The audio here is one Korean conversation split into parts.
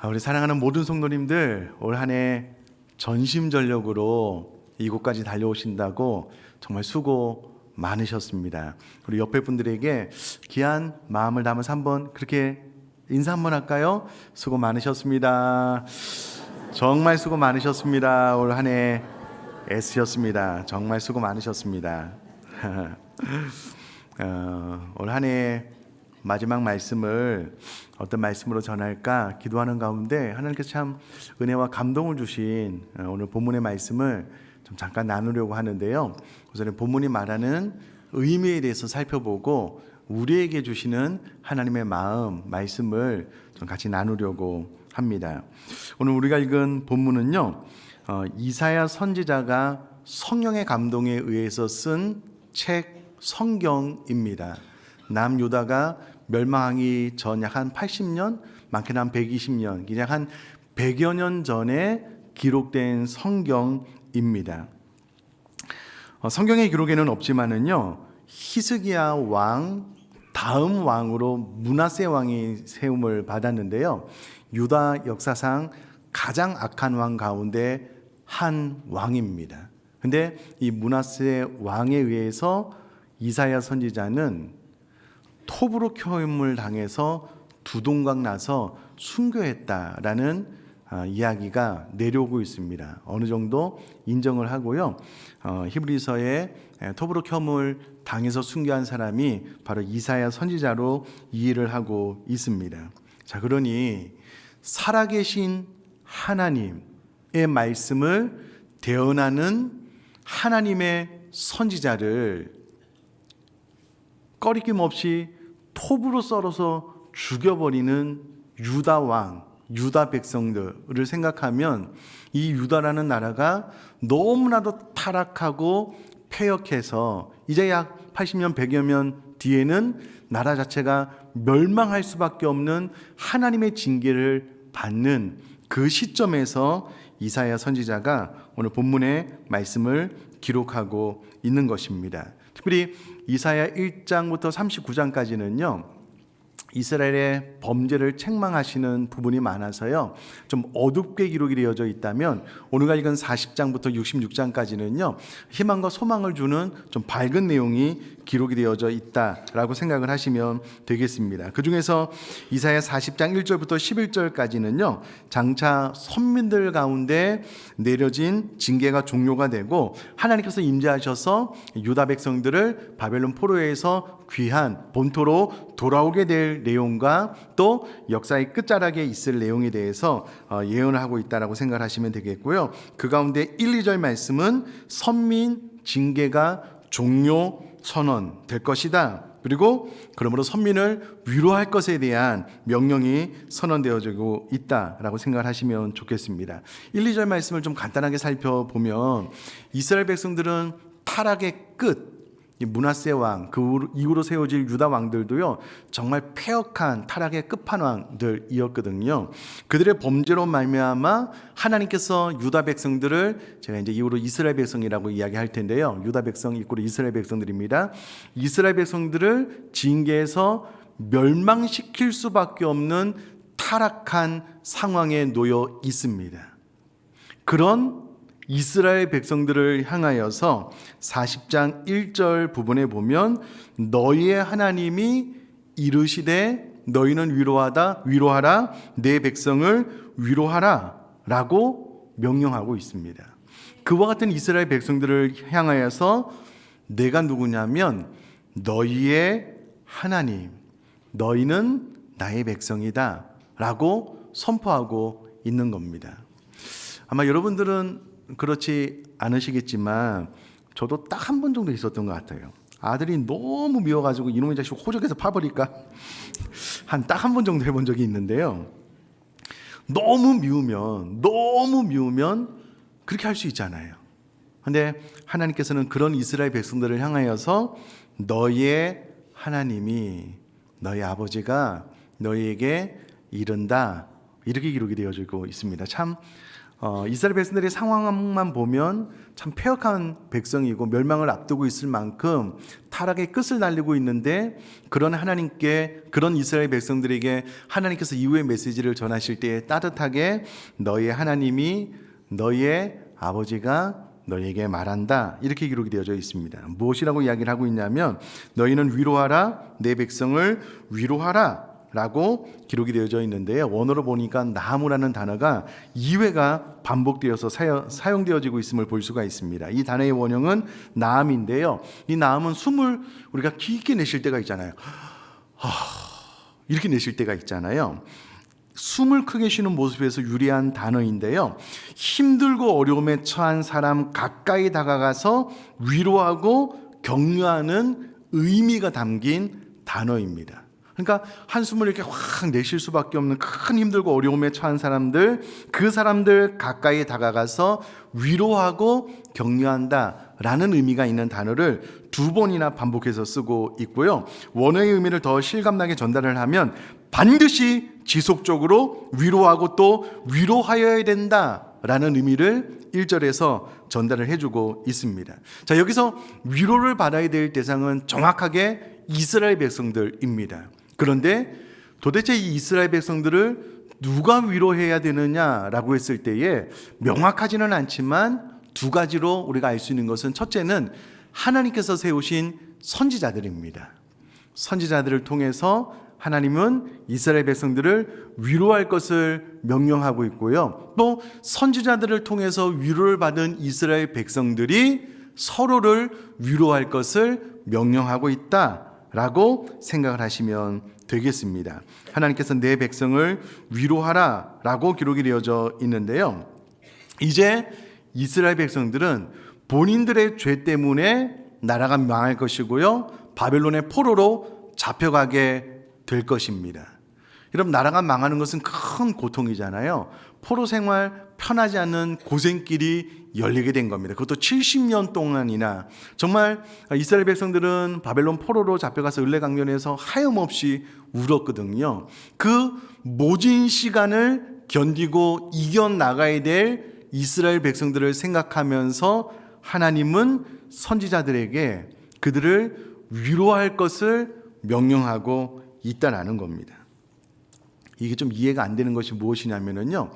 우리 사랑하는 모든 성도님들, 올 한 해 전심전력으로 이곳까지 달려오신다고 정말 수고 많으셨습니다. 우리 옆에 분들에게 귀한 마음을 담아서 한번 그렇게 인사 한번 할까요? 수고 많으셨습니다. 정말 수고 많으셨습니다. 올 한 해 애쓰셨습니다. 정말 수고 많으셨습니다. 올 한 해 마지막 말씀을 어떤 말씀으로 전할까 기도하는 가운데 하나님께서 참 은혜와 감동을 주신 오늘 본문의 말씀을 좀 잠깐 나누려고 하는데요. 우선 본문이 말하는 의미에 대해서 살펴보고 우리에게 주시는 하나님의 마음, 말씀을 좀 같이 나누려고 합니다. 오늘 우리가 읽은 본문은요, 이사야 선지자가 성령의 감동에 의해서 쓴 책 성경입니다. 남유다가 멸망하기 전 약 한 80년, 많게는 한 120년, 그냥 한 100여 년 전에 기록된 성경입니다. 성경의 기록에는 없지만은요, 히스기야 왕 다음 왕으로 므낫세 왕이 세움을 받았는데요, 유다 역사상 가장 악한 왕 가운데 한 왕입니다. 근데 이 므낫세 왕에 의해서 이사야 선지자는 토브룩혐을 당해서 두동강 나서 순교했다라는 이야기가 내려오고 있습니다. 어느 정도 인정을 하고요. 히브리서에 토브룩혐을 당해서 순교한 사람이 바로 이사야 선지자로 이해를 하고 있습니다. 자, 그러니 살아계신 하나님의 말씀을 대언하는 하나님의 선지자를 꺼리낌 없이 톱으로 썰어서 죽여버리는 유다 왕, 유다 백성들을 생각하면 이 유다라는 나라가 너무나도 타락하고 패역해서 이제 약 80년, 100여 년 뒤에는 나라 자체가 멸망할 수밖에 없는 하나님의 징계를 받는 그 시점에서 이사야 선지자가 오늘 본문의 말씀을 기록하고 있는 것입니다. 특별히 이사야 1장부터 39장까지는요, 이스라엘의 범죄를 책망하시는 부분이 많아서요, 좀 어둡게 기록이 되어져 있다면 오늘가 읽은 40장부터 66장까지는요, 희망과 소망을 주는 좀 밝은 내용이 기록이 되어져 있다라고 생각을 하시면 되겠습니다. 그 중에서 이사야 40장 1절부터 11절까지는요, 장차 선민들 가운데 내려진 징계가 종료가 되고 하나님께서 임재하셔서 유다 백성들을 바벨론 포로에서 귀한 본토로 돌아오게 될 내용과 또 역사의 끝자락에 있을 내용에 대해서 예언을 하고 있다라고 생각을 하시면 되겠고요. 그 가운데 1, 2절 말씀은 선민 징계가 종료 선언될 것이다. 그리고 그러므로 선민을 위로할 것에 대한 명령이 선언되어지고 있다라고 생각을 하시면 좋겠습니다. 1, 2절 말씀을 좀 간단하게 살펴보면 이스라엘 백성들은 타락의 끝, 이 므낫세 왕, 그 이후로 세워질 유다 왕들도요, 정말 패역한 타락의 끝판왕들이었거든요. 그들의 범죄로 말미암아 하나님께서 유다 백성들을, 제가 이제 이후로 이스라엘 백성이라고 이야기할 텐데요, 유다 백성 이꼬르 이스라엘 백성들입니다. 이스라엘 백성들을 징계해서 멸망시킬 수밖에 없는 타락한 상황에 놓여 있습니다. 그런 이스라엘 백성들을 향하여서 40장 1절 부분에 보면 너희의 하나님이 이르시되 너희는 위로하라 내 백성을 위로하라 라고 명령하고 있습니다. 그와 같은 이스라엘 백성들을 향하여서 내가 누구냐면 너희의 하나님, 너희는 나의 백성이다 라고 선포하고 있는 겁니다. 아마 여러분들은 그렇지 않으시겠지만 저도 딱 한 번 정도 있었던 것 같아요. 아들이 너무 미워가지고 이놈의 자식 호적에서 파버릴까? 딱 한 번 정도 해본 적이 있는데요. 너무 미우면 그렇게 할 수 있잖아요. 근데 하나님께서는 그런 이스라엘 백성들을 향하여서 너희의 하나님이, 너희 아버지가 너희에게 이른다, 이렇게 기록이 되어지고 있습니다. 참 이스라엘 백성들의 상황만 보면 참 패역한 백성이고 멸망을 앞두고 있을 만큼 타락의 끝을 달리고 있는데, 그런 하나님께, 그런 이스라엘 백성들에게 하나님께서 이후의 메시지를 전하실 때에 따뜻하게 너희의 하나님이, 너희의 아버지가 너희에게 말한다, 이렇게 기록이 되어져 있습니다. 무엇이라고 이야기를 하고 있냐면, 너희는 위로하라, 내 백성을 위로하라 라고 기록이 되어져 있는데요, 원어로 보니까 나무라는 단어가 2회가 반복되어서 사용되어지고 있음을 볼 수가 있습니다. 이 단어의 원형은 나음인데요, 이 나음은 숨을 우리가 깊게 내쉴 때가 있잖아요. 이렇게 내쉴 때가 있잖아요. 숨을 크게 쉬는 모습에서 유래한 단어인데요, 힘들고 어려움에 처한 사람 가까이 다가가서 위로하고 격려하는 의미가 담긴 단어입니다. 그러니까 한숨을 이렇게 확 내쉴 수밖에 없는 큰 힘들고 어려움에 처한 사람들, 그 사람들 가까이 다가가서 위로하고 격려한다라는 의미가 있는 단어를 2번이나 반복해서 쓰고 있고요, 원어의 의미를 더 실감나게 전달을 하면 반드시 지속적으로 위로하고 또 위로하여야 된다라는 의미를 1절에서 전달을 해주고 있습니다. 자, 여기서 위로를 받아야 될 대상은 정확하게 이스라엘 백성들입니다. 그런데 도대체 이 이스라엘 백성들을 누가 위로해야 되느냐라고 했을 때에 명확하지는 않지만 2가지로 우리가 알 수 있는 것은, 첫째는 하나님께서 세우신 선지자들입니다. 선지자들을 통해서 하나님은 이스라엘 백성들을 위로할 것을 명령하고 있고요, 또 선지자들을 통해서 위로를 받은 이스라엘 백성들이 서로를 위로할 것을 명령하고 있다라고 생각을 하시면 되겠습니다. 하나님께서 내 백성을 위로하라 라고 기록이 되어져 있는데요, 이제 이스라엘 백성들은 본인들의 죄 때문에 나라가 망할 것이고요, 바벨론의 포로로 잡혀가게 될 것입니다. 여러분, 나라가 망하는 것은 큰 고통이잖아요. 포로 생활, 편하지 않은 고생길이 열리게 된 겁니다. 그것도 70년 동안이나. 정말 이스라엘 백성들은 바벨론 포로로 잡혀가서 을레강변에서 하염없이 울었거든요. 그 모진 시간을 견디고 이겨나가야 될 이스라엘 백성들을 생각하면서 하나님은 선지자들에게 그들을 위로할 것을 명령하고 있다라는 겁니다. 이게 좀 이해가 안 되는 것이 무엇이냐면요,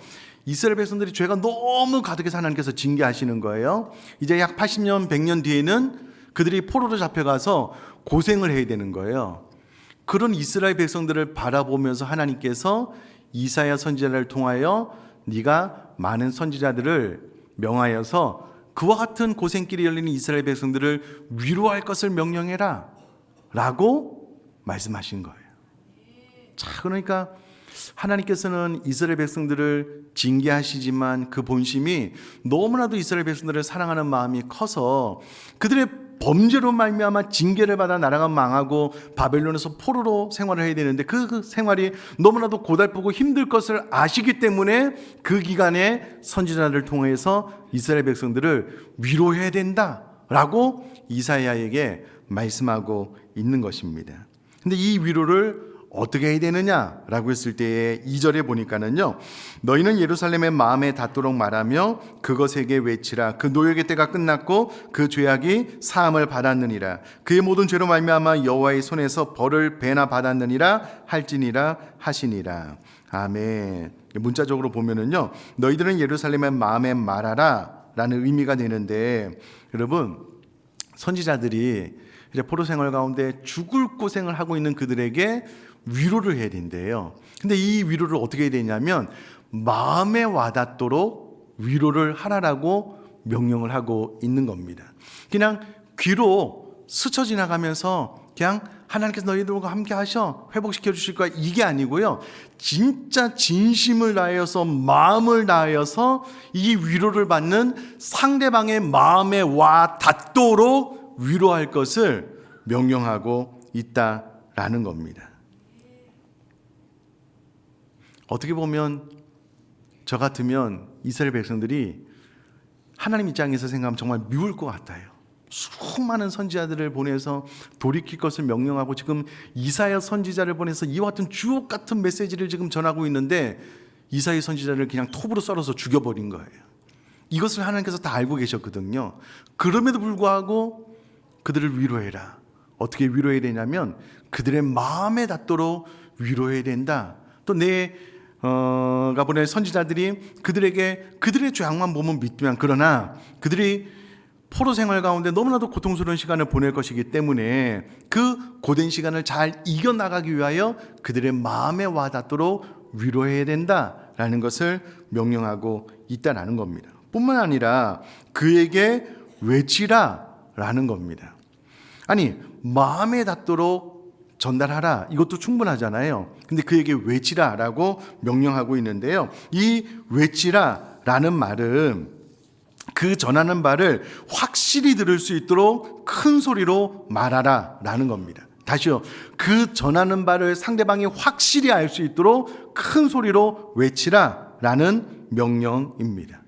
이스라엘 백성들이 죄가 너무 가득해서 하나님께서 징계하시는 거예요. 이제 약 80년, 100년 뒤에는 그들이 포로로 잡혀가서 고생을 해야 되는 거예요. 그런 이스라엘 백성들을 바라보면서 하나님께서 이사야 선지자를 통하여 네가 많은 선지자들을 명하여서 그와 같은 고생길이 열리는 이스라엘 백성들을 위로할 것을 명령해라 라고 말씀하신 거예요. 자, 그러니까 하나님께서는 이스라엘 백성들을 징계하시지만 그 본심이 너무나도 이스라엘 백성들을 사랑하는 마음이 커서 그들의 범죄로 말미암아 징계를 받아 나라가 망하고 바벨론에서 포로로 생활을 해야 되는데, 그 생활이 너무나도 고달프고 힘들 것을 아시기 때문에 그 기간에 선지자들을 통해서 이스라엘 백성들을 위로해야 된다라고 이사야에게 말씀하고 있는 것입니다. 근데 이 위로를 어떻게 해야 되느냐라고 했을 때에 2절에 보니까는요, 너희는 예루살렘의 마음에 닿도록 말하며 그것에게 외치라. 그 노역의 때가 끝났고 그 죄악이 사함을 받았느니라. 그의 모든 죄로 말미암아 여호와의 손에서 벌을 배나 받았느니라 할지니라 하시니라. 아멘. 문자적으로 보면은요, 너희들은 예루살렘의 마음에 말하라 라는 의미가 되는데, 여러분, 선지자들이 이제 포로 생활 가운데 죽을 고생을 하고 있는 그들에게 위로를 해야 된대요. 근데 이 위로를 어떻게 해야 되냐면 마음에 와닿도록 위로를 하라라고 명령을 하고 있는 겁니다. 그냥 귀로 스쳐 지나가면서 그냥 하나님께서 너희들과 함께 하셔, 회복시켜 주실 거야, 이게 아니고요, 진짜 진심을 다하여서 마음을 다하여서 이 위로를 받는 상대방의 마음에 와 닿도록 위로할 것을 명령하고 있다라는 겁니다. 어떻게 보면 저 같으면 이스라엘 백성들이 하나님 입장에서 생각하면 정말 미울 것 같아요. 수많은 선지자들을 보내서 돌이킬 것을 명령하고 지금 이사야 선지자를 보내서 이와 같은 주옥 같은 메시지를 지금 전하고 있는데 이사야 선지자를 그냥 톱으로 썰어서 죽여버린 거예요. 이것을 하나님께서 다 알고 계셨거든요. 그럼에도 불구하고 그들을 위로해라. 어떻게 위로해야 되냐면 그들의 마음에 닿도록 위로해야 된다. 또 내가 보낸 선지자들이 그들에게 그들의 죄악만 보면 믿으면, 그러나 그들이 포로 생활 가운데 너무나도 고통스러운 시간을 보낼 것이기 때문에 그 고된 시간을 잘 이겨나가기 위하여 그들의 마음에 와닿도록 위로해야 된다라는 것을 명령하고 있다라는 겁니다. 뿐만 아니라 그에게 외치라라는 겁니다. 아니, 마음에 닿도록 전달하라, 이것도 충분하잖아요. 근데 그에게 외치라라고 명령하고 있는데요. 이 외치라라는 말은 그 전하는 바를 확실히 들을 수 있도록 큰 소리로 말하라라는 겁니다. 다시요. 그 전하는 바를 상대방이 확실히 알 수 있도록 큰 소리로 외치라라는 명령입니다.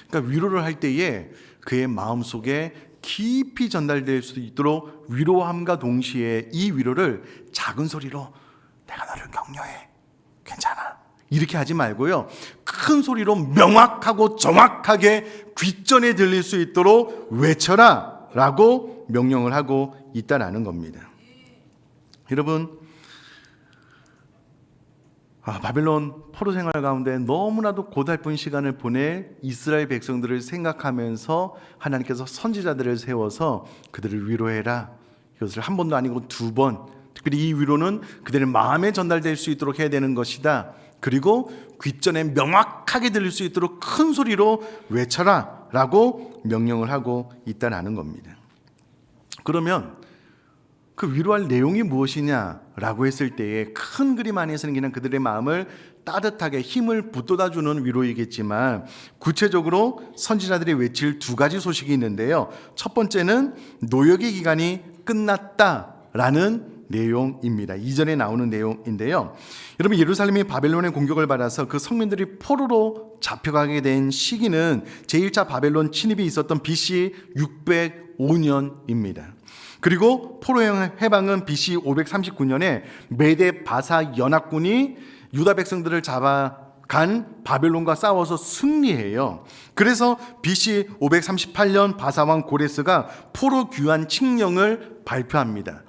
그러니까 위로를 할 때에 그의 마음속에 깊이 전달될 수 있도록 위로함과 동시에 이 위로를 작은 소리로 내가 너를 격려해, 괜찮아, 이렇게 하지 말고요, 큰 소리로 명확하고 정확하게 귓전에 들릴 수 있도록 외쳐라 라고 명령을 하고 있다는 겁니다. 여러분, 바벨론 포로 생활 가운데 너무나도 고달픈 시간을 보낼 이스라엘 백성들을 생각하면서 하나님께서 선지자들을 세워서 그들을 위로해라, 이것을 한 번도 아니고 두 번, 특별히 이 위로는 그들의 마음에 전달될 수 있도록 해야 되는 것이다. 그리고 귓전에 명확하게 들릴 수 있도록 큰 소리로 외쳐라 라고 명령을 하고 있다는 겁니다. 그러면 그 위로할 내용이 무엇이냐라고 했을 때에 큰 그림 안에서는 그냥 그들의 마음을 따뜻하게 힘을 북돋아주는 위로이겠지만, 구체적으로 선지자들이 외칠 두 가지 소식이 있는데요. 첫 번째는 노역의 기간이 끝났다라는 내용입니다. 이전에 나오는 내용인데요. 여러분, 예루살렘이 바벨론의 공격을 받아서 그 성민들이 포로로 잡혀가게 된 시기는 제1차 바벨론 침입이 있었던 BC 605년입니다. 그리고 포로 해방은 BC 539년에 메데 바사 연합군이 유다 백성들을 잡아간 바벨론과 싸워서 승리해요. 그래서 BC 538년 바사왕 고레스가 포로 귀환 칙령을 발표합니다.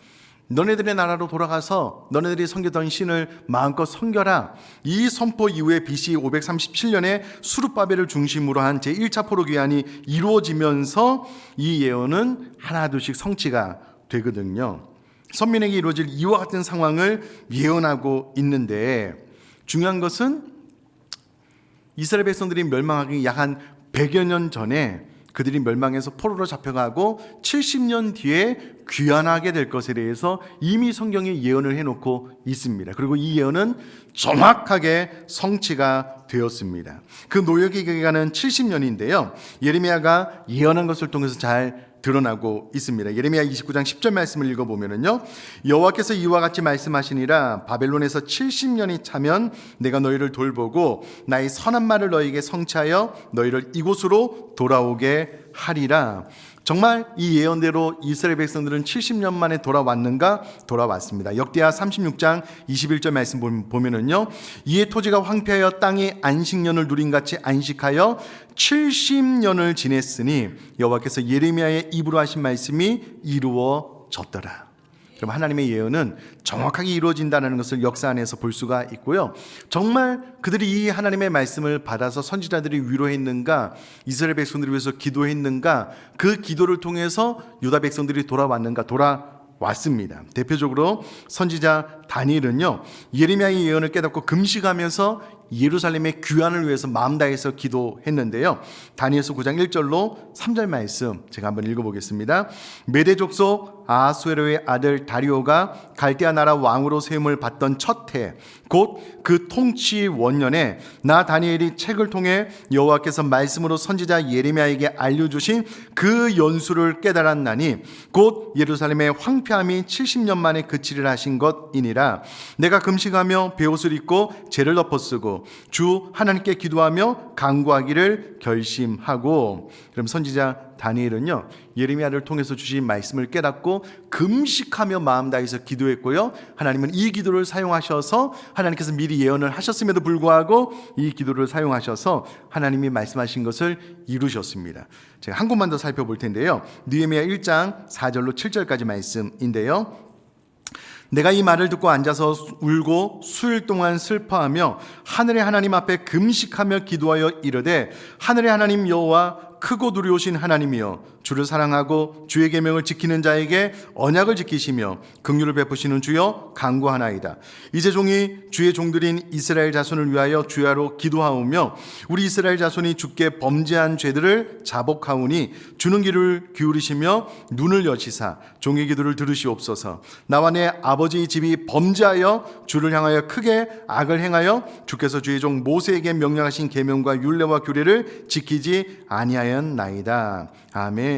너네들의 나라로 돌아가서 너네들이 섬기던 신을 마음껏 섬겨라. 이 선포 이후에 BC 537년에 수룹바벨을 중심으로 한 제1차 포로 귀환이 이루어지면서 이 예언은 하나둘씩 성취가 되거든요. 선민에게 이루어질 이와 같은 상황을 예언하고 있는데, 중요한 것은 이스라엘 백성들이 멸망하기 약 한 100여 년 전에 그들이 멸망해서 포로로 잡혀가고 70년 뒤에 귀환하게 될 것에 대해서 이미 성경에 예언을 해놓고 있습니다. 그리고 이 예언은 정확하게 성취가 되었습니다. 그 노역의 기간은 70년인데요. 예레미야가 예언한 것을 통해서 잘 드러나고 있습니다. 예레미야 29장 10절 말씀을 읽어보면요, 여호와께서 이와 같이 말씀하시니라. 바벨론에서 70년이 차면 내가 너희를 돌보고 나의 선한 말을 너희에게 성취하여 너희를 이곳으로 돌아오게 하리라. 정말 이 예언대로 이스라엘 백성들은 70년 만에 돌아왔는가? 돌아왔습니다. 역대하 36장 21절 말씀 보면은요, 이에 토지가 황폐하여 땅이 안식년을 누린 같이 안식하여 70년을 지냈으니 여호와께서 예레미야의 입으로 하신 말씀이 이루어졌더라. 그럼 하나님의 예언은 정확하게 이루어진다는 것을 역사 안에서 볼 수가 있고요. 정말 그들이 이 하나님의 말씀을 받아서 선지자들이 위로했는가, 이스라엘 백성들을 위해서 기도했는가, 그 기도를 통해서 유다 백성들이 돌아왔는가? 돌아왔습니다. 대표적으로 선지자 다니엘은요, 예레미야의 예언을 깨닫고 금식하면서 예루살렘의 귀환을 위해서 마음 다해서 기도했는데요. 다니엘서 9장 1절로 3절 말씀 제가 한번 읽어보겠습니다. 메대 족속 아하수에로의 아들 다리오가 갈대아 나라 왕으로 세움을 받던 첫 해, 곧 그 통치 원년에 나 다니엘이 책을 통해 여호와께서 말씀으로 선지자 예레미야에게 알려주신 그 연수를 깨달았나니 곧 예루살렘의 황폐함이 70년 만에 그치리라 하신 것이니라. 내가 금식하며 베옷을 입고 죄를 덮어쓰고 주 하나님께 기도하며 간구하기를 결심하고. 그럼 선지자 다니엘은요, 예레미야를 통해서 주신 말씀을 깨닫고 금식하며 마음 다해서 기도했고요. 하나님은 이 기도를 사용하셔서 하나님께서 미리 예언을 하셨음에도 불구하고 이 기도를 사용하셔서 하나님이 말씀하신 것을 이루셨습니다. 제가 한 곳만 더 살펴볼 텐데요. 느헤미야 1장 4절로 7절까지 말씀인데요. 내가 이 말을 듣고 앉아서 울고 수일 동안 슬퍼하며 하늘의 하나님 앞에 금식하며 기도하여 이르되 하늘의 하나님 여호와 크고 두려우신 하나님이여 주를 사랑하고 주의 계명을 지키는 자에게 언약을 지키시며 긍휼을 베푸시는 주여 간구하나이다. 이제 종이 주의 종들인 이스라엘 자손을 위하여 주야로 기도하오며 우리 이스라엘 자손이 주께 범죄한 죄들을 자복하오니 주는 귀를 기울이시며 눈을 여시사 종의 기도를 들으시옵소서. 나와 내 아버지의 집이 범죄하여 주를 향하여 크게 악을 행하여 주께서 주의 종 모세에게 명령하신 계명과 율례와 규례를 지키지 아니하였나이다. 아멘.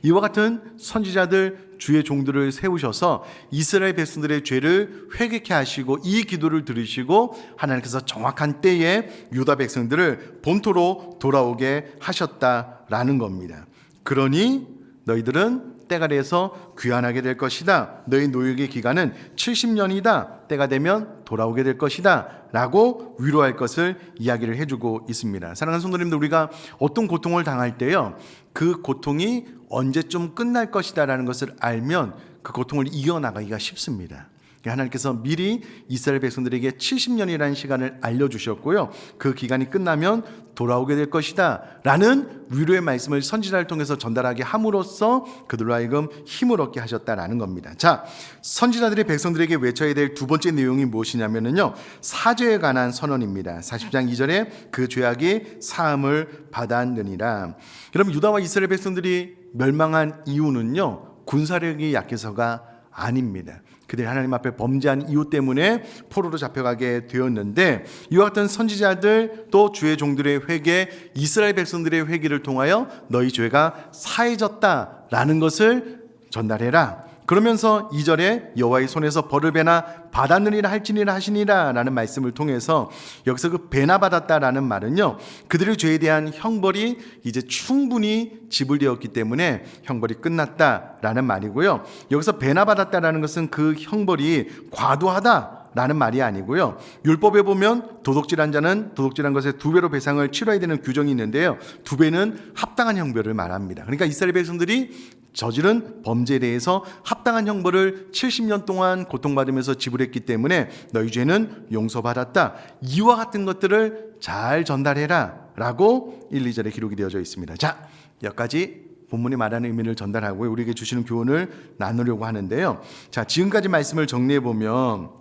이와 같은 선지자들 주의 종들을 세우셔서 이스라엘 백성들의 죄를 회개케 하시고 이 기도를 들으시고 하나님께서 정확한 때에 유다 백성들을 본토로 돌아오게 하셨다라는 겁니다. 그러니 너희들은 때가 돼서 귀환하게 될 것이다. 너희 노역의 기간은 70년이다. 때가 되면 돌아오게 될 것이다 라고 위로할 것을 이야기를 해주고 있습니다. 사랑하는 성도님들, 우리가 어떤 고통을 당할 때요, 그 고통이 언제쯤 끝날 것이다 라는 것을 알면 그 고통을 이겨나가기가 쉽습니다. 하나님께서 미리 이스라엘 백성들에게 70년이라는 시간을 알려주셨고요, 그 기간이 끝나면 돌아오게 될 것이다 라는 위로의 말씀을 선지자를 통해서 전달하게 함으로써 그들로 하여금 힘을 얻게 하셨다라는 겁니다. 자, 선지자들이 백성들에게 외쳐야 될 두 번째 내용이 무엇이냐면요, 사죄에 관한 선언입니다. 40장 2절에 그 죄악이 사함을 받았느니라. 여러분, 유다와 이스라엘 백성들이 멸망한 이유는요, 군사력이 약해서가 아닙니다. 그들이 하나님 앞에 범죄한 이유 때문에 포로로 잡혀가게 되었는데, 이와 같은 선지자들 또 주의 종들의 회개, 이스라엘 백성들의 회개를 통하여 너희 죄가 사해졌다라는 것을 전달해라. 그러면서 2절에 여호와의 손에서 벌을 베나 받았느니라 할지니라 하시니라 라는 말씀을 통해서 여기서 그 베나 받았다라는 말은요, 그들의 죄에 대한 형벌이 이제 충분히 지불되었기 때문에 형벌이 끝났다라는 말이고요. 여기서 베나 받았다라는 것은 그 형벌이 과도하다 라는 말이 아니고요, 율법에 보면 도둑질한 자는 도둑질한 것의 2배로 배상을 치러야 되는 규정이 있는데요, 2배는 합당한 형벌을 말합니다. 그러니까 이스라엘 백성들이 저지른 범죄에 대해서 합당한 형벌을 70년 동안 고통받으면서 지불했기 때문에 너희 죄는 용서받았다, 이와 같은 것들을 잘 전달해라 라고 1, 2절에 기록이 되어져 있습니다. 자, 여기까지 본문이 말하는 의미를 전달하고 우리에게 주시는 교훈을 나누려고 하는데요. 자, 지금까지 말씀을 정리해 보면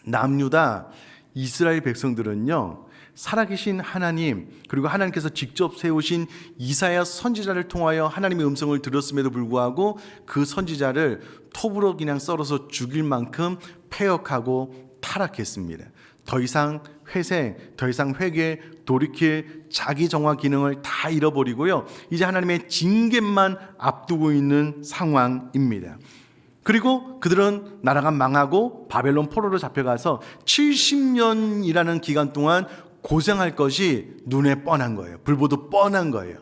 남유다 이스라엘 백성들은요, 살아계신 하나님, 그리고 하나님께서 직접 세우신 이사야 선지자를 통하여 하나님의 음성을 들었음에도 불구하고 그 선지자를 톱으로 그냥 썰어서 죽일 만큼 패역하고 타락했습니다. 더 이상 회생, 더 이상 회개, 돌이킬 자기 정화 기능을 다 잃어버리고요, 이제 하나님의 징계만 앞두고 있는 상황입니다. 그리고 그들은 나라가 망하고 바벨론 포로로 잡혀가서 70년이라는 기간 동안 고생할 것이 눈에 뻔한 거예요. 불보듯 뻔한 거예요.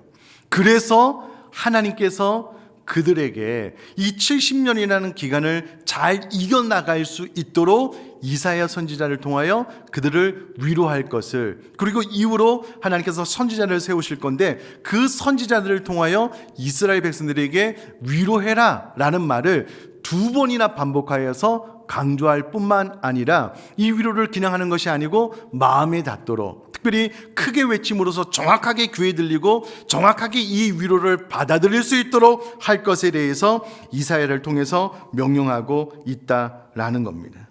그래서 하나님께서 그들에게 이 70년이라는 기간을 잘 이겨나갈 수 있도록 이사야 선지자를 통하여 그들을 위로할 것을, 그리고 이후로 하나님께서 선지자를 세우실 건데 그 선지자들을 통하여 이스라엘 백성들에게 위로해라 라는 말을 2번이나 반복하여서 강조할 뿐만 아니라 이 위로를 그냥 하는 것이 아니고 마음에 닿도록, 특별히 크게 외침으로써 정확하게 귀에 들리고 정확하게 이 위로를 받아들일 수 있도록 할 것에 대해서 이사야를 통해서 명령하고 있다라는 겁니다.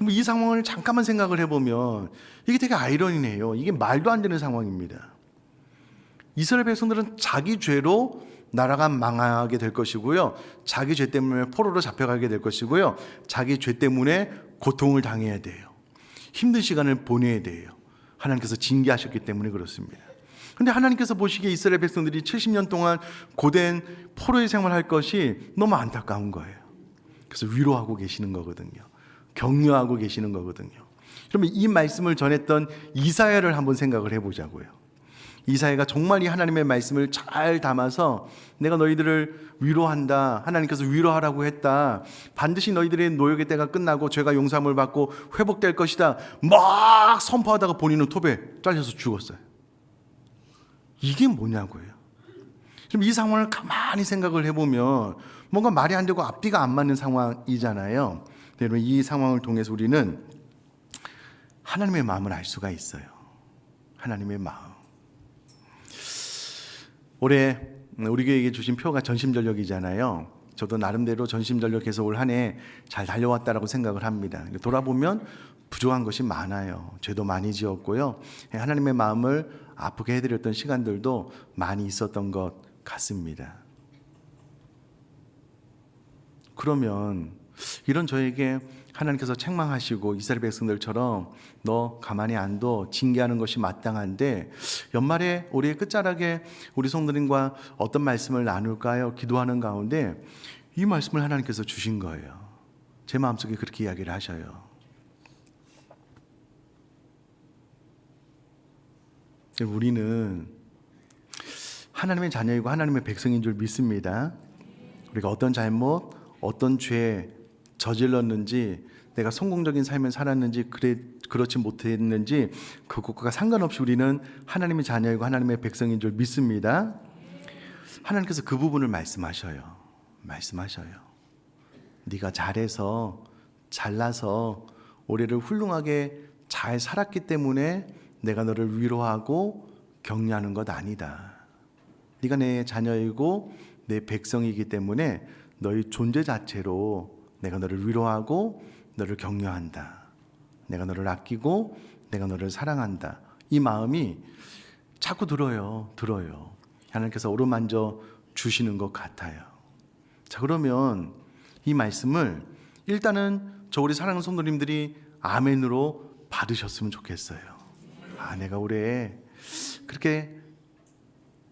이 상황을 잠깐만 생각을 해보면 이게 되게 아이러니해요. 이게 말도 안 되는 상황입니다. 이스라엘 백성들은 자기 죄로 나라가 망하게 될 것이고요, 자기 죄 때문에 포로로 잡혀가게 될 것이고요, 자기 죄 때문에 고통을 당해야 돼요. 힘든 시간을 보내야 돼요. 하나님께서 징계하셨기 때문에 그렇습니다. 그런데 하나님께서 보시기에 이스라엘 백성들이 70년 동안 고된 포로의 생활할 것이 너무 안타까운 거예요. 그래서 위로하고 계시는 거거든요. 격려하고 계시는 거거든요. 그러면 이 말씀을 전했던 이사야를 한번 생각을 해보자고요. 이사야가 정말 이 하나님의 말씀을 잘 담아서 내가 너희들을 위로한다. 하나님께서 위로하라고 했다. 반드시 너희들의 노역의 때가 끝나고 죄가 용서함을 받고 회복될 것이다. 막 선포하다가 본인은 톱에 잘려서 죽었어요. 이게 뭐냐고요. 지금 이 상황을 가만히 생각을 해보면 뭔가 말이 안 되고 앞뒤가 안 맞는 상황이잖아요. 여러분, 이 상황을 통해서 우리는 하나님의 마음을 알 수가 있어요. 하나님의 마음. 올해 우리 교회에게 주신 표가 전심전력이잖아요. 저도 나름대로 전심전력해서 올 한 해 잘 달려왔다라고 생각을 합니다. 돌아보면 부족한 것이 많아요. 죄도 많이 지었고요. 하나님의 마음을 아프게 해드렸던 시간들도 많이 있었던 것 같습니다. 그러면 이런 저에게 하나님께서 책망하시고 이스라엘 백성들처럼 너 가만히 안 둬 징계하는 것이 마땅한데 연말에 우리의 끝자락에 우리 성도님과 어떤 말씀을 나눌까요? 기도하는 가운데 이 말씀을 하나님께서 주신 거예요. 제 마음속에 그렇게 이야기를 하셔요. 우리는 하나님의 자녀이고 하나님의 백성인 줄 믿습니다. 우리가 어떤 잘못, 어떤 죄 저질렀는지, 내가 성공적인 삶을 살았는지 그렇지 못했는지 그것과 상관없이 우리는 하나님의 자녀이고 하나님의 백성인 줄 믿습니다. 하나님께서 그 부분을 말씀하셔요. 네가 잘해서 잘나서 올해를 훌륭하게 잘 살았기 때문에 내가 너를 위로하고 격려하는 것 아니다. 네가 내 자녀이고 내 백성이기 때문에 너희 존재 자체로 내가 너를 위로하고 너를 격려한다. 내가 너를 아끼고 내가 너를 사랑한다. 이 마음이 자꾸 들어요. 하나님께서 어루만져 주시는 것 같아요. 자, 그러면 이 말씀을 일단은 저 우리 사랑하는 성도님들이 아멘으로 받으셨으면 좋겠어요. 내가 올해 그렇게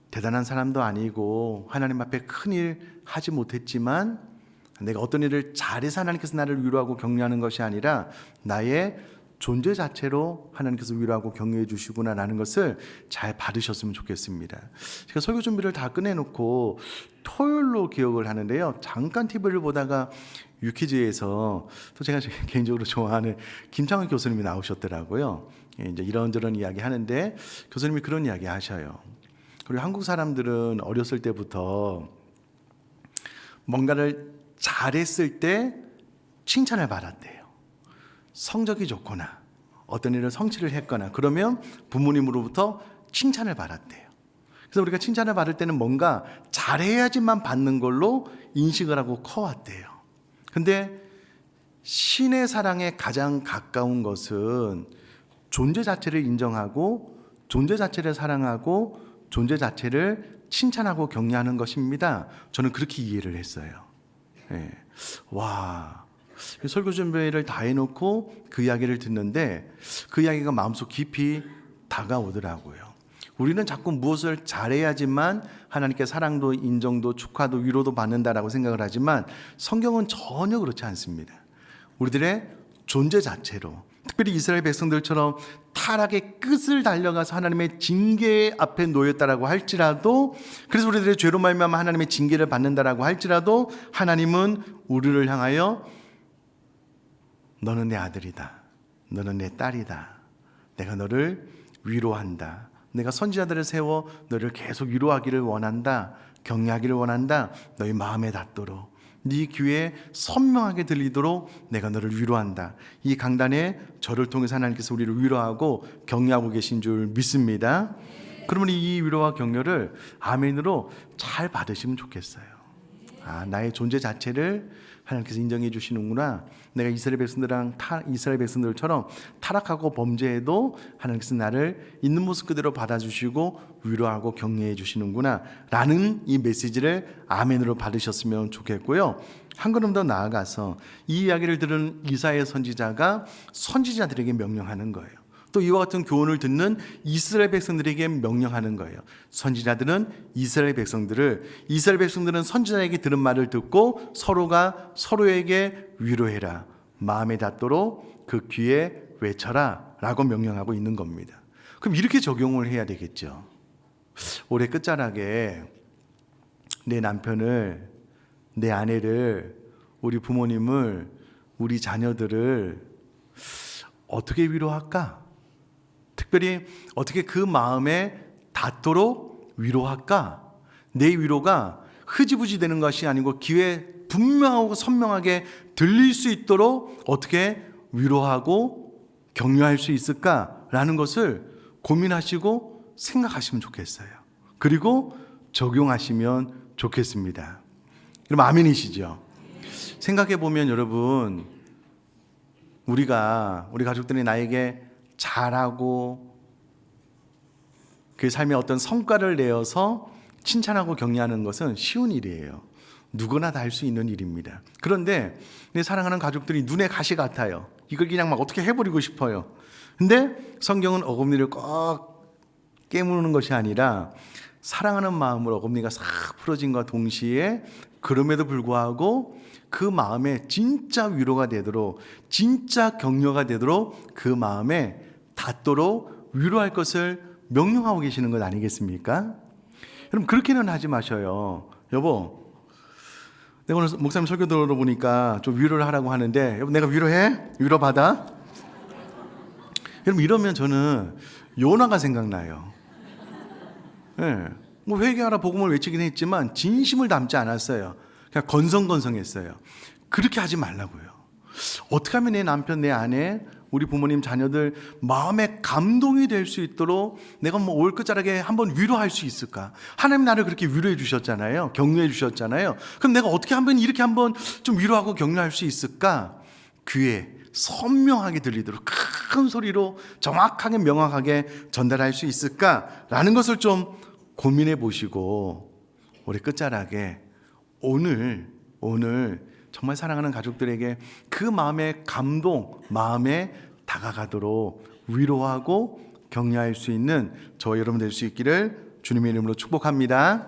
대단한 사람도 아니고 하나님 앞에 큰일 하지 못했지만 내가 어떤 일을 잘해서 하나님께서 나를 위로하고 격려하는 것이 아니라 나의 존재 자체로 하나님께서 위로하고 격려해 주시구나라는 것을 잘 받으셨으면 좋겠습니다. 제가 설교 준비를 다 끝내놓고 토요일로 기억을 하는데요. 잠깐 TV를 보다가 유퀴즈에서 또 제가 개인적으로 좋아하는 김창훈 교수님이 나오셨더라고요. 이제 이런저런 이야기 하는데 교수님이 그런 이야기 하셔요. 그리고 한국 사람들은 어렸을 때부터 뭔가를 잘했을 때 칭찬을 받았대요. 성적이 좋거나 어떤 일을 성취를 했거나 그러면 부모님으로부터 칭찬을 받았대요. 그래서 우리가 칭찬을 받을 때는 뭔가 잘해야지만 받는 걸로 인식을 하고 커왔대요. 근데 신의 사랑에 가장 가까운 것은 존재 자체를 인정하고 존재 자체를 사랑하고 존재 자체를 칭찬하고 격려하는 것입니다. 저는 그렇게 이해를 했어요. 와, 설교 준비를 다 해놓고 그 이야기를 듣는데 그 이야기가 마음속 깊이 다가오더라고요. 우리는 자꾸 무엇을 잘해야지만 하나님께 사랑도 인정도 축하도 위로도 받는다라고 생각을 하지만 성경은 전혀 그렇지 않습니다. 우리들의 존재 자체로, 특별히 이스라엘 백성들처럼 타락의 끝을 달려가서 하나님의 징계 앞에 놓였다라고 할지라도, 그래서 우리들의 죄로 말미암아 하나님의 징계를 받는다라고 할지라도 하나님은 우리를 향하여 너는 내 아들이다, 너는 내 딸이다, 내가 너를 위로한다, 내가 선지자들을 세워 너를 계속 위로하기를 원한다, 격려하기를 원한다, 너희 마음에 닿도록 네 귀에 선명하게 들리도록 내가 너를 위로한다. 이 강단에 저를 통해서 하나님께서 우리를 위로하고 격려하고 계신 줄 믿습니다. 그러면 이 위로와 격려를 아멘으로 잘 받으시면 좋겠어요. 나의 존재 자체를 하나님께서 인정해 주시는구나. 내가 이스라엘 백성들처럼 타락하고 범죄해도 하나님께서 나를 있는 모습 그대로 받아주시고 위로하고 격려해 주시는구나 라는 이 메시지를 아멘으로 받으셨으면 좋겠고요. 한 걸음 더 나아가서 이 이야기를 들은 이사야 선지자가 선지자들에게 명령하는 거예요. 또 이와 같은 교훈을 듣는 이스라엘 백성들에게 명령하는 거예요. 선지자들은 이스라엘 백성들은 선지자에게 들은 말을 듣고 서로가 서로에게 위로해라, 마음에 닿도록 그 귀에 외쳐라 라고 명령하고 있는 겁니다. 그럼 이렇게 적용을 해야 되겠죠. 올해 끝자락에 내 남편을, 내 아내를, 우리 부모님을, 우리 자녀들을 어떻게 위로할까? 특별히 어떻게 그 마음에 닿도록 위로할까? 내 위로가 흐지부지 되는 것이 아니고 귀에 분명하고 선명하게 들릴 수 있도록 어떻게 위로하고 격려할 수 있을까라는 것을 고민하시고 생각하시면 좋겠어요. 그리고 적용하시면 좋겠습니다. 여러분 아멘이시죠? 생각해 보면 여러분, 우리 가족들이 나에게 잘하고 그 삶의 어떤 성과를 내어서 칭찬하고 격려하는 것은 쉬운 일이에요. 누구나 다 할 수 있는 일입니다. 그런데 내 사랑하는 가족들이 눈에 가시 같아요. 이걸 그냥 막 어떻게 해버리고 싶어요. 근데 성경은 어금니를 꼭 깨무는 것이 아니라 사랑하는 마음으로 어금니가 싹 풀어진과 동시에 그럼에도 불구하고 그 마음에 진짜 위로가 되도록, 진짜 격려가 되도록 그 마음에 닿도록 위로할 것을 명령하고 계시는 것 아니겠습니까? 여러분 그렇게는 하지 마셔요. 여보, 내가 오늘 목사님 설교 들어보니까 좀 위로를 하라고 하는데, 여보 내가 위로해? 위로받아? 여러분 이러면 저는 요나가 생각나요. 네. 뭐 회개하라 복음을 외치긴 했지만 진심을 담지 않았어요. 그냥 건성건성했어요. 그렇게 하지 말라고요. 어떻게 하면 내 남편, 내 아내, 우리 부모님, 자녀들 마음에 감동이 될 수 있도록 내가 뭐 올 끝자락에 한번 위로할 수 있을까? 하나님 나를 그렇게 위로해 주셨잖아요. 격려해 주셨잖아요. 그럼 내가 어떻게 하면 이렇게 한번 좀 위로하고 격려할 수 있을까? 귀에 선명하게 들리도록 큰 소리로 정확하게 명확하게 전달할 수 있을까라는 것을 좀 고민해 보시고 올해 끝자락에 오늘 정말 사랑하는 가족들에게 그 마음의 감동, 마음에 다가가도록 위로하고 격려할 수 있는 저와 여러분 될 수 있기를 주님의 이름으로 축복합니다.